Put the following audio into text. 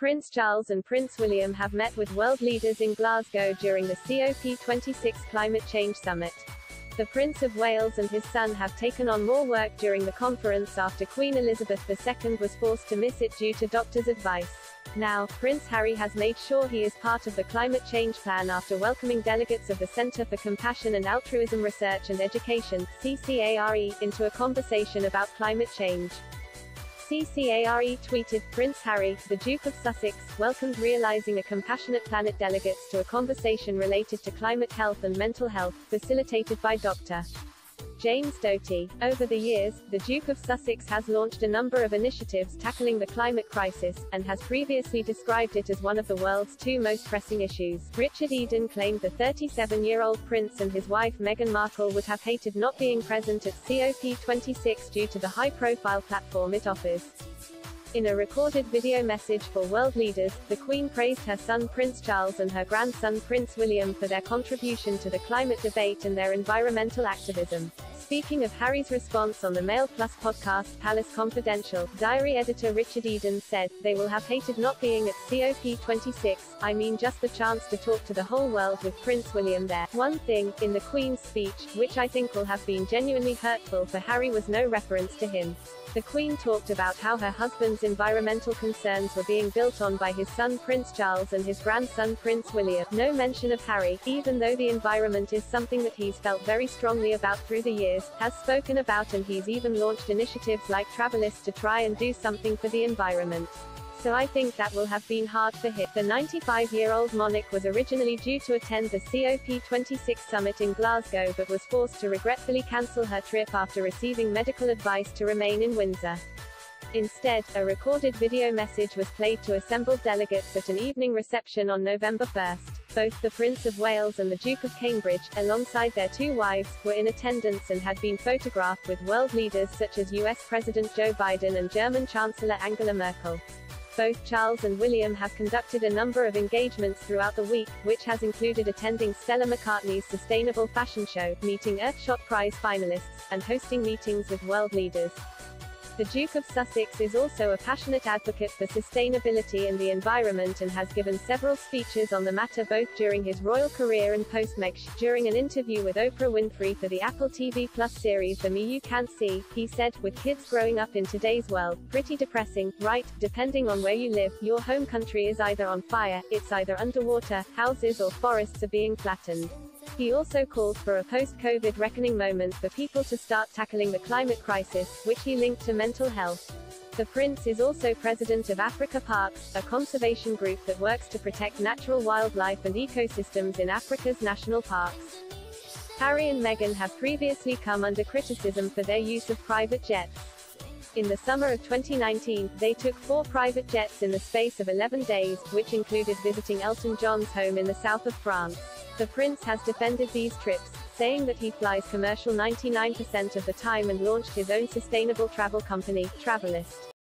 Prince Charles and Prince William have met with world leaders in Glasgow during the COP26 Climate Change Summit. The Prince of Wales and his son have taken on more work during the conference after Queen Elizabeth II was forced to miss it due to doctors' advice. Now, Prince Harry has made sure he is part of the climate change plan after welcoming delegates of the Centre for Compassion and Altruism Research and Education, CCARE, into a conversation about climate change. CCARE tweeted, Prince Harry, the Duke of Sussex, welcomed Realising a Compassionate Planet delegates to a conversation related to climate health and mental health, facilitated by Dr. James Doty. Over the years, the Duke of Sussex has launched a number of initiatives tackling the climate crisis, and has previously described it as one of the world's two most pressing issues. Richard Eden claimed the 37-year-old prince and his wife Meghan Markle would have hated not being present at COP26 due to the high-profile platform it offers. In a recorded video message for world leaders, the Queen praised her son Prince Charles and her grandson Prince William for their contribution to the climate debate and their environmental activism. Speaking of Harry's response on the Mail Plus podcast Palace Confidential, diary editor Richard Eden said, "They will have hated not being at COP26, I mean just the chance to talk to the whole world with Prince William there. One thing, in the Queen's speech, which I think will have been genuinely hurtful for Harry was no reference to him. The Queen talked about how her husband's environmental concerns were being built on by his son Prince Charles and his grandson Prince William. No mention of Harry, even though the environment is something that he's felt very strongly about through the years, has spoken about, and he's even launched initiatives like Travelist to try and do something for the environment. So I think that will have been hard for him." The 95-year-old monarch was originally due to attend the COP26 summit in Glasgow but was forced to regretfully cancel her trip after receiving medical advice to remain in Windsor. Instead, a recorded video message was played to assembled delegates at an evening reception on November 1. Both the Prince of Wales and the Duke of Cambridge, alongside their two wives, were in attendance and had been photographed with world leaders such as US President Joe Biden and German Chancellor Angela Merkel. Both Charles and William have conducted a number of engagements throughout the week, which has included attending Stella McCartney's Sustainable Fashion Show, meeting Earthshot Prize finalists, and hosting meetings with world leaders. The Duke of Sussex is also a passionate advocate for sustainability and the environment and has given several speeches on the matter both during his royal career and post-Megxit. During an interview with Oprah Winfrey for the Apple TV Plus series The Me You Can't See, he said, "With kids growing up in today's world, pretty depressing, right? Depending on where you live, your home country is either on fire, it's either underwater, houses or forests are being flattened." He also called for a post-COVID reckoning moment for people to start tackling the climate crisis, which he linked to mental health. The Prince is also president of Africa Parks, a conservation group that works to protect natural wildlife and ecosystems in Africa's national parks. Harry and Meghan have previously come under criticism for their use of private jets. In the summer of 2019, they took 4 private jets in the space of 11 days, which included visiting Elton John's home in the south of France. The Prince has defended these trips, saying that he flies commercial 99% of the time and launched his own sustainable travel company, Travelist.